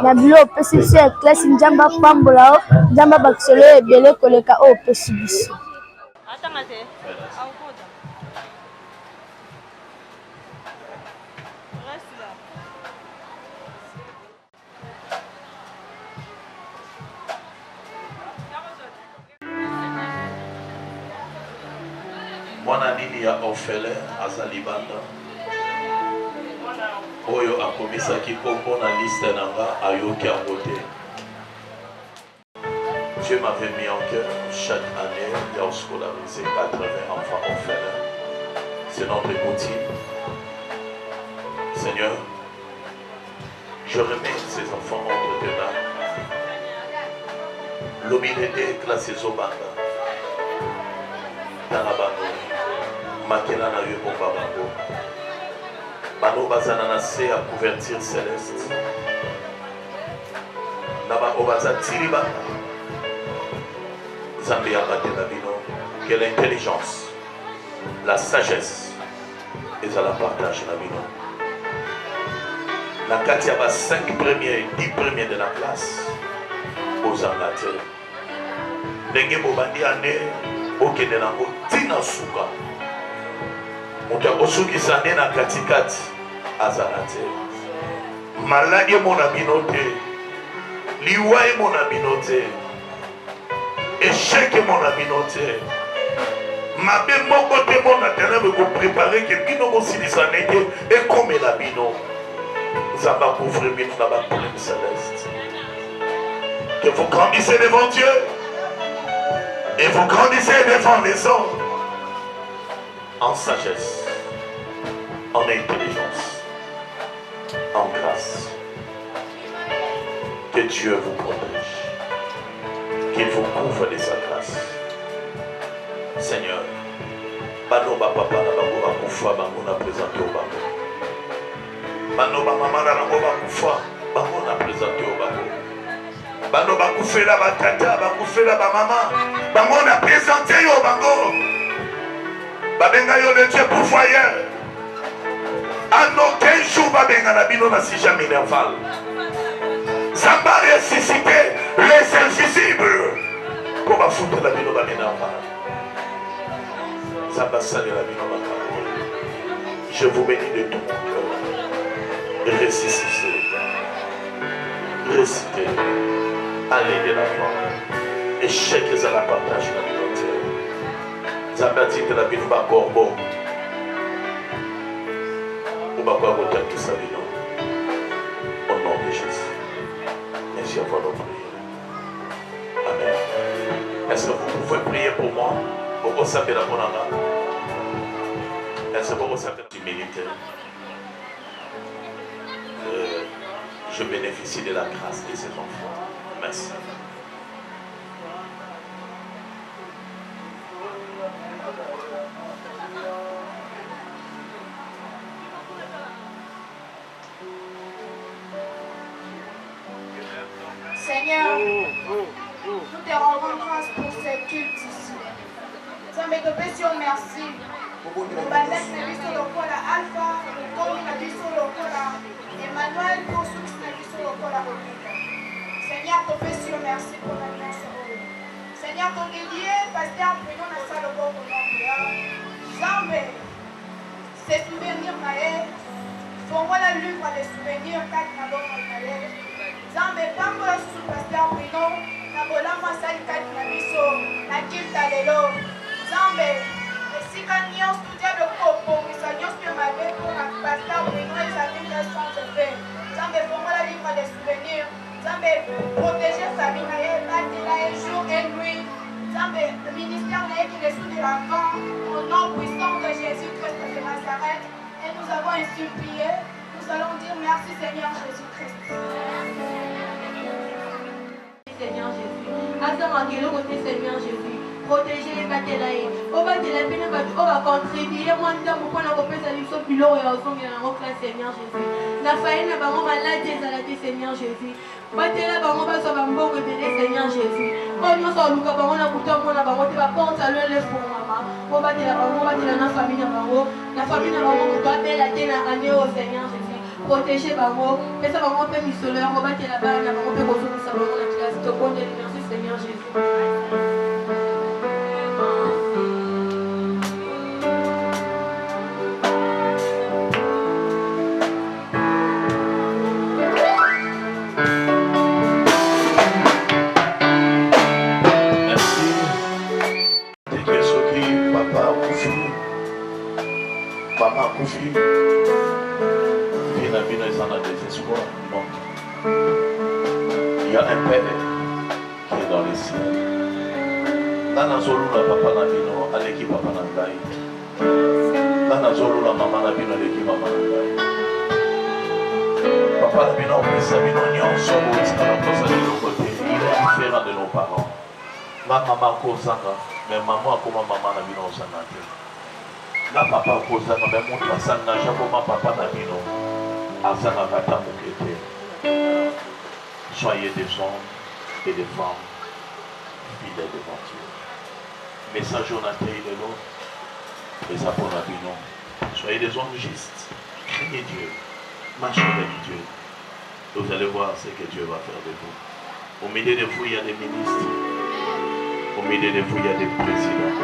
Nabilo PCC classe Njamba Pambola, Njamba Baxelo et Bele Koleka au PCBC. Mwana nini ya orphelin azalibanda oyo akomisaki kombo na liste nanga ayoki yango te. Dieu m'avait mis en cœur chaque année de scolariser 80 enfants orphelins. C'est notre routine. Seigneur, je remets ces enfants entre tes mains. L'obédé classé Zobanda. Tanabano. Makela na yo bomba bango. Bano bazana na se à couverture céleste. Naba obaza tiriba. Zambia batela bino. Que l'intelligence, la sagesse, et ça la partage na bino. La Katia va 5 premiers, 10 premiers de la classe. Aux Angleterres. Denge bobandi ane. Okende nango tina suka. Muta osuki sane na katikati azalate. Maladi mona binote. Liwae mona binote. Échec mona binote. Mabe moko te mona tena me ko préparer que bino ko silisane te et comme la bino. Zaba couvre bino na ba pleine céleste. Que vous grandissez devant Dieu. Et vous grandissez devant les hommes en sagesse, en intelligence, en grâce. Que Dieu vous protège, qu'il vous couvre de sa grâce. Seigneur, Bano ba papa na bango ba kufa bango na présenté au bango. Bano ba mama na bango ba kufa bango na présenté au bango. Bano bakufela batata, bakufela bamama. Bango na présenté yo bango. Babenga yo le Dieu pourvoyeur. En aucun jour babenga na bino na sija minerval. Samba ressuscité les invisibles. Pour bafoutre la bino ba minerval. Samba sali la bino ba kabo. Je vous bénis de tout mon cœur. Ressuscitez. Récitez. Allez de l'avant. Échec à la partage de la communauté. Zambati de la bino ba corbeau. Ou ba quoi voter tout ça bino. Au nom de Jésus. Merci à vous de prier. Amen. Est-ce que vous pouvez prier pour moi? Pourquoi ça fait la bonne année? Est-ce que vous savez l'humilité? Je bénéficie de la grâce de ces enfants. Merci. Seigneur, nous te rendons grâce pour ce culte ici. Ça me te merci. Bandaki na biso lokola Alpha, Komi na biso lokola Emmanuel, pour ceux qui na biso lokola Omega. Seigneur, te fais merci pour la grâce. Seigneur, ton délié, pasteur, prenons la salle au bon moment. Jamais, ces souvenirs naïfs, font-moi la livre des souvenirs, quatre na bon naïfs. Jamais, pas moi sous pasteur, prenons, na bolama salle quatre na biso, na kilta lelo. Jamais, esika nyonso tudia lokopongisa nyonso mpe mabe mpona pasteur Bruno ezali nde change fait. Nzambe fongola livre des souvenirs. Nzambe protéger famille na ye batela ye jour et nuit. Nzambe ministère na ye qui les de l'enfant au nom puissant de Jésus-Christ de Nazareth. Et nous avons ainsi prié. Nous allons dire merci Seigneur Jésus-Christ. Seigneur Jésus. Azamangelo côté Seigneur Jésus. Protéger les batailles. On va dire les on va contribuer. Moi, nous avons fait ça, nous sommes plus lourds et nous sommes classe Seigneur Jésus. La faille n'a pas maladie, à la Seigneur Jésus. Bataille là, on va se faire un bon Seigneur Jésus. Quand nous sommes là, on a bouton, on a bouton, on va porter le lait pour maman. On va dire la famille, la famille n'a pas doit la terre année au Seigneur Jésus. Protéger Bango. Mais ça va monter missionnaire. On va dire là-bas, on va monter au salon de la classe. Te compte merci Seigneur Jésus. Maman Koufi, Vina est en désespoir. Non. Il y a un père qui est dans les cieux. Nana Zolu la papa Nabino, Aleki papa Nangai. Nana Zolu la maman Nabino, Aleki maman Nangai. Papa Nabino, Sabino Nyon, Sobo, Tsalakosa de nos côtés. Il est différent de nos parents. Ma maman Kosanga, mais maman comment maman Nabino Sanate. La papa Kosa na même montre ça na jamais papa na bino azana kata mukete. Soyez des hommes et des femmes fidèles devant Dieu. Message Jonathan il est là. Mais ça pour la bino. Soyez des hommes justes. Craignez Dieu. Marchez avec Dieu. Vous allez voir ce que Dieu va faire de vous. Au milieu de vous, il y a des ministres. Au milieu de vous, il y a des présidents.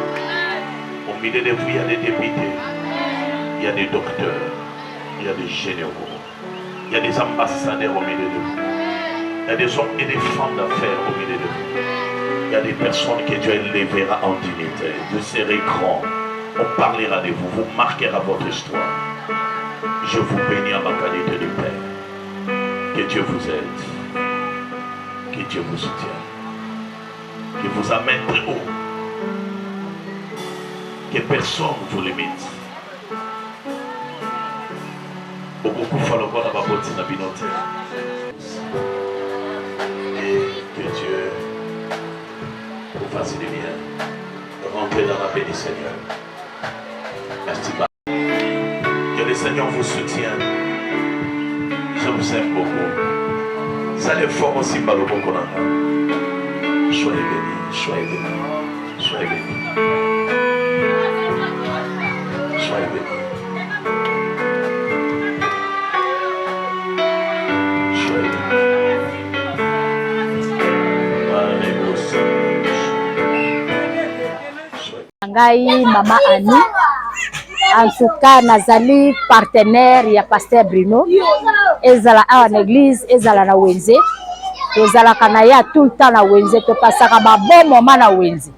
Au milieu de vous, il y a des députés, il y a des docteurs, il y a des généraux, il y a des ambassadeurs au milieu de vous, il y a des hommes et des femmes d'affaires au milieu de vous, il y a des personnes que Dieu élèvera en dignité. Vous serez grands, on parlera de vous, vous marquera votre histoire. Je vous bénis en ma qualité de Père. Que Dieu vous aide, que Dieu vous soutienne, qu'il vous amène très haut. Que personne ne vous limite. Beaucoup de fois, on va voter dans binote. Et que Dieu vous fasse du bien. Rentrez dans la paix du Seigneur. Merci. Que le Seigneur vous soutienne. Je vous aime beaucoup. Ça les formes aussi par le bon qu'on a. Soyez bénis, soyez bénis, soyez bénis. Soyez bénis. Soyez bénis. Ngai Mama Annie. En tout cas, nazali partenaire ya Pasteur Bruno. Ezala awa na église, ezala na wenze. Tozala kanaya tout le temps na wenze, to pasaka ba bon moment na wenze.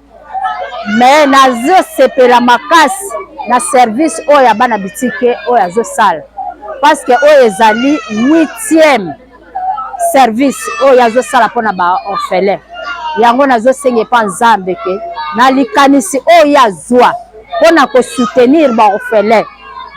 Mais nazo sepela makasi na service oya bana bitike oya zo sala. Parce que oya ezali 8e service oya zo sala pona ba orphelin. Yango nazo senge pa nzambe ke na likanisi oya zwa pona ko soutenir ba orphelin.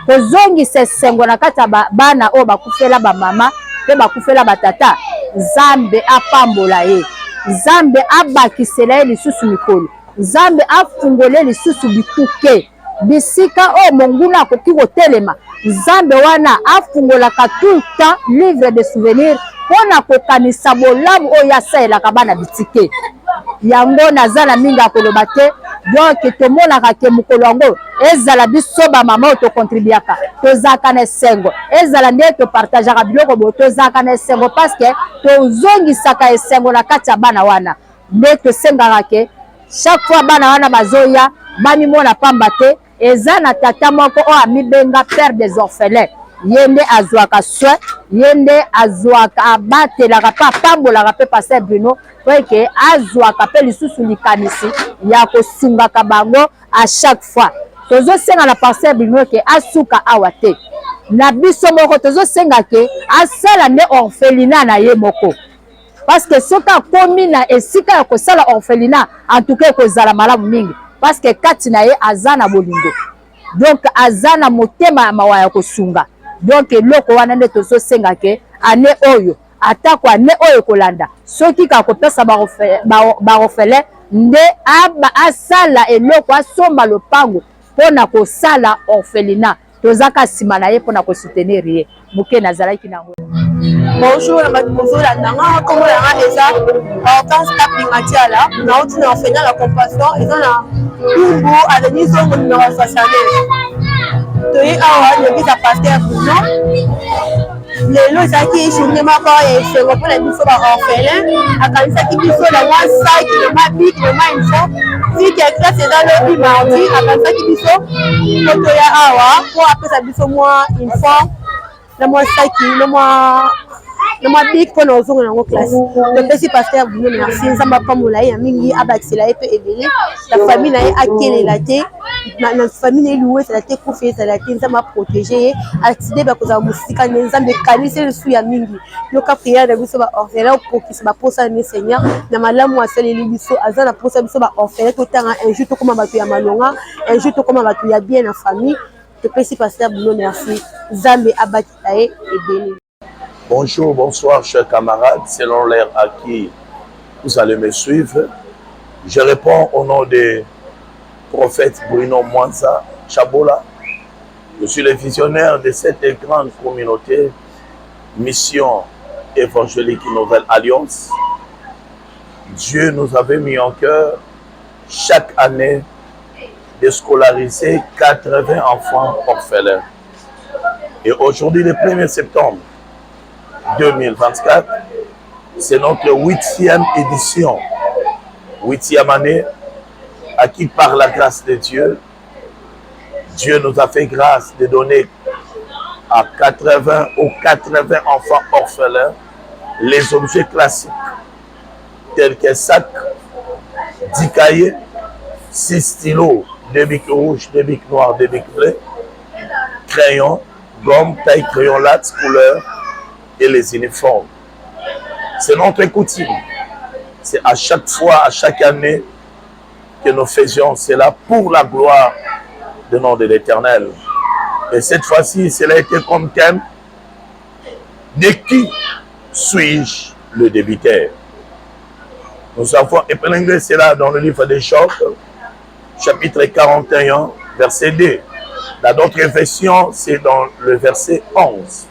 Kozongisa esengo na kati ya bana oyo bakufela ba mama pe bakufela batata. Nzambe apambola ye, Nzambe abakisela ye lisusu mikolo, Nzambe afungole lisusu bikuke bisika oyo monguna akoki kotelema. Nzambe wana afungolaka tout le temps livre de souvenirs mpona kokanisa bolamu oyo asalelaka bana bitike. Yango naza na mingi akoloba te, donc tomonaka ke mokolo yango ezala biso bamama oyo tokontribuaka tozalaka na esengo, ezala nde topartageaka biloko boye tozalaka na esengo parce que tozongisaka esengo na kati ya bana wana. Nde tosengaka ke chaque fois bana wana bazoya bamimona pamba te, eza na tata moko oyo amibenga père des orphelins. Yende azwaka soin, yende azwaka abatelaka pa pambolaka pe Pasteur Bruno que azwaka pe lisusu likanisi ya kosungaka bango à chaque fois. Tozo senga na Pasteur Bruno ke asuka awate. Na biso moko tozo senga ke asala ne orphelinat na ye moko. Parce que soka komi na esika ya kosala orphelinat en tout cas kozala malamu mingi parce que kati na ye azana bolingo. Donc azana motema mawa ya kosunga. Donc loko wana nde tozo senga ke ane oyo atako ane oyo kolanda soki ka kopesa ba orphelin nde aba asala eloko asomba lopango pona kosala orphelinat tozaka sima na ye pona ko soutenir ye muke nazalaki nango. Bonjour, bonjour la nanga, comment la eza Hortense Kapingatiala, na outi na orphelinat la compassion, eza na Kumbu avenue Zongo numéro 69. Toyi awa l'église à Pasteur Bruno. Lelo ezaki journée moko ya esengo mpona biso ba orphelin, akanisaki biso na mwa sac na mwa bic na mwa info fike ya classe eza lobi mardi, akanisaki biso po toya awa po apesa biso mwa info na mwa sac na mwa bic mpona ozonga nango classe. Topesi Pasteur Bruno merci, nzambe apambola ye ya mingi abakisela ye mpe ebele na famille na ye akelela te na famille na ye luwe ezala te kufa ezala te, nzambe aprotege ye atide bakozala mosika nde nzambe ekanisi lisu ya mingi. Yoka priere na biso ba orphelin okokisa baposa ne Seigneur na malamu asaleli biso aza na posa biso ba orphelin totanga un jour tokoma bato ya malonga, un jour tokoma bato ya bien na famille. Topesi Pasteur Bruno merci, nzambe abakisa ye ebele. Bonjour, bonsoir, chers camarades. Selon l'heure à qui vous allez me suivre, je réponds au nom du prophète Bruno Mwanza Chabola. Je suis le visionnaire de cette grande communauté, Mission Évangélique Nouvelle Alliance. Dieu nous avait mis en cœur chaque année de scolariser 80 enfants orphelins. Et aujourd'hui, le 1er septembre 2024, c'est notre 8e édition, 8e année, à qui par la grâce de Dieu, Dieu nous a fait grâce de donner à 80 enfants orphelins les objets classiques tels que sac, 10 cahiers, 6 stylos, 2 bics rouges, 2 bics noirs, 2 bics bleus, crayons, gomme, taille, crayon, latte, couleur, et les uniformes. C'est notre coutume. C'est à chaque fois, à chaque année que nous faisions cela pour la gloire du nom de l'Éternel. Et cette fois-ci, cela a été comme thème: de qui suis-je le débiteur? Nous avons épinglé cela dans le livre des Job, chapitre 41, verset 2. Dans d'autres versions, c'est dans le verset 11.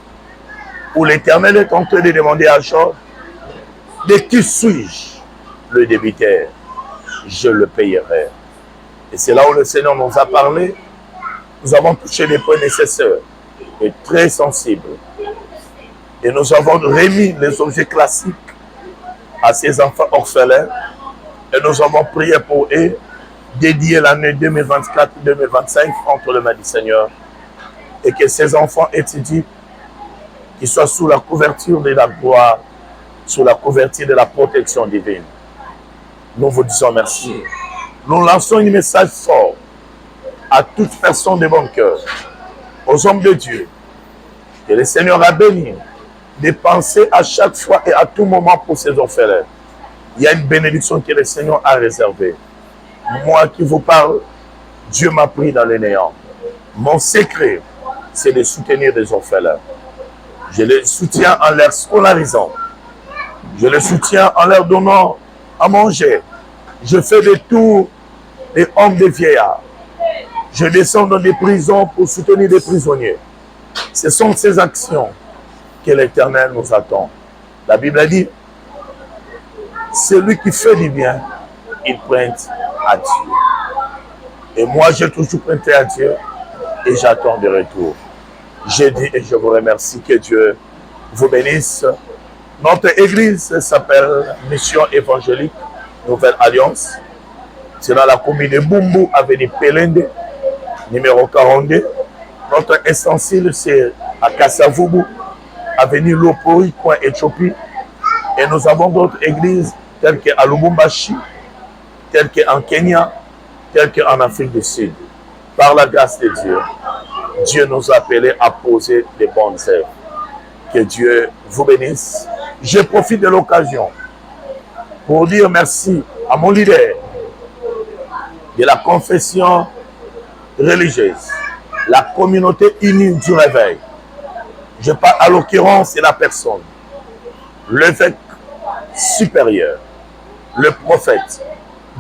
Où l'Éternel est en train de demander à Job De qui suis-je le débiteur? Je le payerai. Et c'est là où le Seigneur nous a parlé. Nous avons touché les points nécessaires et très sensibles. Et nous avons remis les objets classiques à ces enfants orphelins. Et nous avons prié pour eux, dédié l'année 2024-2025 entre les mains du Seigneur. Et que ces enfants étudient, qu'ils soient sous la couverture de la gloire, sous la couverture de la protection divine. Nous vous disons merci. Nous lançons un message fort à toute personne de bon cœur, aux hommes de Dieu, que le Seigneur a béni, de penser à chaque fois et à tout moment pour ces orphelins. Il y a une bénédiction que le Seigneur a réservée. Moi qui vous parle, Dieu m'a pris dans le néant. Mon secret, c'est de soutenir des orphelins. Je les soutiens en leur scolarisant. Je les soutiens en leur donnant à manger. Je fais des tours des hommes des vieillards. Je descends dans des prisons pour soutenir des prisonniers. Ce sont ces actions que l'Éternel nous attend. La Bible a dit, celui qui fait du bien, il prête à Dieu. Et moi, j'ai toujours prêté à Dieu et j'attends des retours. J'ai dit et je vous remercie, que Dieu vous bénisse. Notre église s'appelle Mission Évangélique Nouvelle Alliance. C'est dans la commune de Bumbu, avenue Pelende, numéro 42. Notre ustensile, c'est à Kassavubu, avenue Lopori, coin Éthiopie. Et nous avons d'autres églises telles qu'à Lubumbashi, telles qu'en Kenya, telles qu'en Afrique du Sud. Par la grâce de Dieu, Dieu nous a appelés à poser des bonnes œuvres. Que Dieu vous bénisse. Je profite de l'occasion pour dire merci à mon leader de la confession religieuse, la communauté unie du réveil. Je parle à l'occurrence de la personne, l'évêque supérieur, le prophète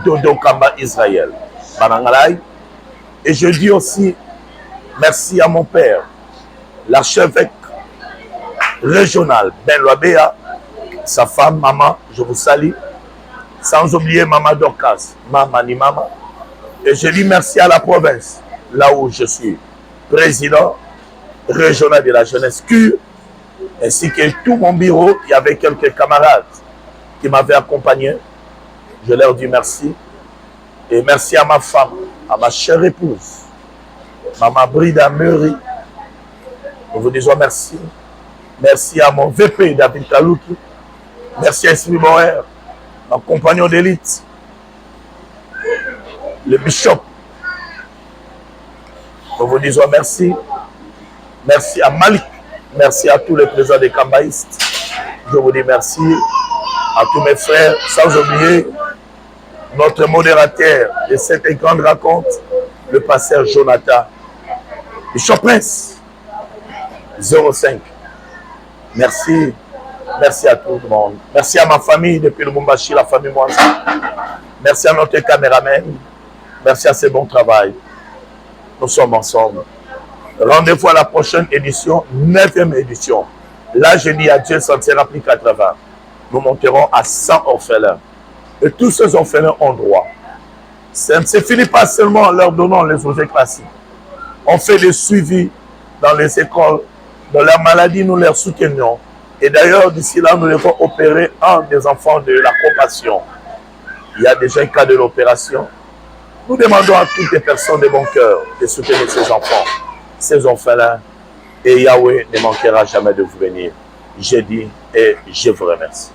Dodo Kamba Israël, Banangalai. Et je dis aussi merci à mon père, l'archevêque régional Ben Loabea, sa femme, maman, je vous salue. Sans oublier maman Dorcas, maman ni maman. Et je dis merci à la province, là où je suis président régional de la jeunesse cure, ainsi que tout mon bureau. Il y avait quelques camarades qui m'avaient accompagné. Je leur dis merci. Et merci à ma femme, à ma chère épouse, maman Brida Murray. Nous vous disons merci. Merci à mon VP David Kalouki. Merci à Esprit Morer, mon compagnon d'élite, le bishop. Nous vous disons merci. Merci à Malik. Merci à tous les présidents des Kambaïstes. Je vous dis merci à tous mes frères, sans oublier notre modérateur de cette grande raconte, le pasteur Jonathan. Bishop Prince 05. Merci. Merci à tout le monde. Merci à ma famille depuis le Lubumbashi, la famille Mwanza. Merci à notre caméraman. Merci à ce bon travail. Nous sommes ensemble. Rendez-vous à la prochaine édition, 9e édition. Là, je dis à Dieu, ça ne sera plus 80. Nous monterons à 100 orphelins. Et tous ces orphelins ont droit. Ça ne se finit pas seulement en leur donnant les objets classiques. On fait des suivis dans les écoles. Dans leur maladie, nous les soutenons. Et d'ailleurs, d'ici là, nous devons opérer un des enfants de la compassion. Il y a déjà un cas de l'opération. Nous demandons à toutes les personnes de bon cœur de soutenir ces enfants, ces orphelins. Et Yahweh ne manquera jamais de vous bénir. Je dis et je vous remercie.